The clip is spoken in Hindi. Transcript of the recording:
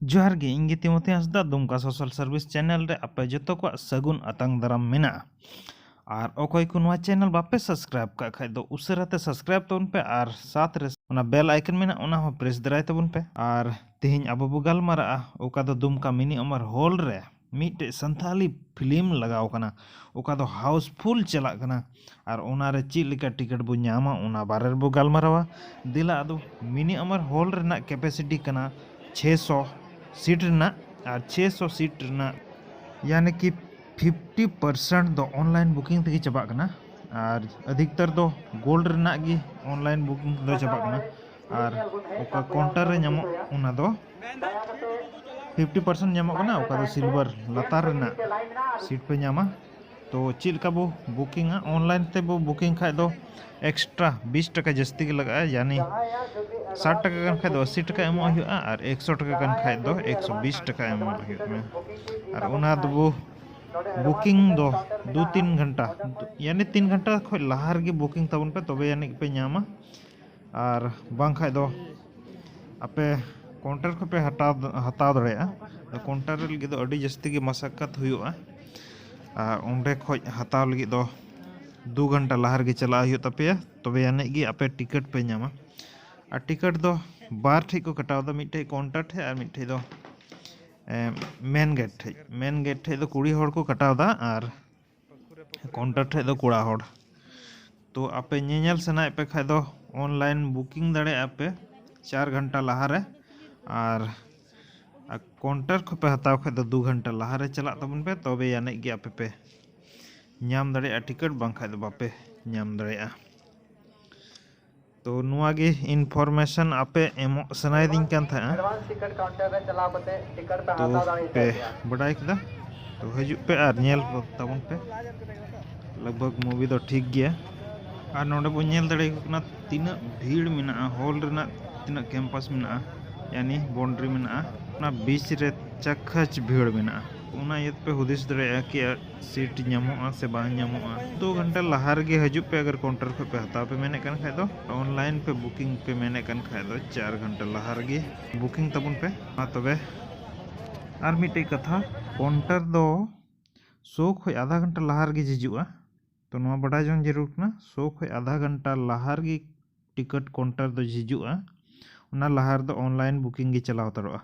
जोहार गे इंगे Timothy Hansda Dumka social service channel रे आपे जतो को सगुन अतंग दाराम मेना और अकोय को नवा चैनल बापे सब्सक्राइब का खाय दो उसराते सब्सक्राइब तबन पे और साथ रे ओना बेल आइकन मेना ओना हो प्रेस दराय तबन पे और तेहिं अबो बो गालमारा ओका दो दुमका मिनी अमर हॉल रे मिटे संथाली फिल्म लगाव कना ओका दो हाउसफुल चला कना और ओना रे ची लिका टिकट बो न्यामा ओना बारे बो गालमारावा दिला अदो मिनी अमर हॉल रे ना कैपेसिटी कना 600 सीट रना और 600 सीट रना यानी कि 50% दो ऑनलाइन बुकिंग तक चबा कना और अधिकतर दो गोल्ड रना की ऑनलाइन बुकिंग दो चबा कना और ओका काउंटर रे नामो ओना दो 50% नामो कना ओका दो सिल्वर लतार रना सीट पे नामा तो चिल का बो बुकिंग ऑनलाइन ते बो बुकिंग खाय दो एक्स्ट्रा 20 टका जस्ती के लगा यानी 60 टका कन खाय दो 80 टका एमो हुआ और 100 टका कन खाय दो 120 टका एमो हुआ और ओना दो बो बुकिंग दो 2-3 घंटा यानी 3 घंटा खो लहार गे बुकिंग तबन पे तबे यानी पे नामा और बांग खाय दो आपे काउंटर को पे हटाव दड़ेया काउंटर लगी दो अडी जस्ती के मशक्कत हुआ ओंडे खोज हताव लगी दो 2 घंटा लहार गे चला हुआ तपेया तबे यानी गे आपे टिकट पे नामा और टिकट दो बार ठे को कटाव दो मिठे काउंटर ठे और मिठे दो मेन गेट ठे दो कुड़ी हड़ को कटाव दा और काउंटर ठे दो कुड़ा हड़ तो आपे नेल सना पे खाय दो ऑनलाइन बुकिंग दड़े आपे 4 घंटा लहारे और काउंटर को पे हताव खाय दो 2 घंटा लहारे चला तबन पे तबे यानी गे आपे पे नाम दड़े टिकट बांग खाय दो बापे नाम दड़े तो नुआ गे इनफॉर्मेशन आपे एमो सनाय दिन कान था तो पे बड़ाई कदा तो हजू पे और नेल तबन पे लगभग मूवी दो ठीक गया और नोडे बो नेल दड़े कना तीना भीड़ मेना हॉल रेना तीना कैंपस मेना यानी बाउंड्री मेना ना बीच रे चखच भीड़ मेना उना यत पे हुदिस दड़े कि सीट नामोआ से बांग नामोआ 2 घंटा लहार गे हजू पे अगर काउंटर पे हताव पे मेने कन खाय दो ऑनलाइन पे बुकिंग पे मेने कन खाय दो 4 घंटा लहार गे बुकिंग तबन पे तबे और मिटे कथा काउंटर दो 100 खो आधा घंटा लहार गे हिजुआ तो नवा बड़ा जन जरूर ना 100 खो आधा घंटा लहार गे टिकट काउंटर दो हिजुआ उना लहार दो ऑनलाइन बुकिंग गे चलाव तरोआ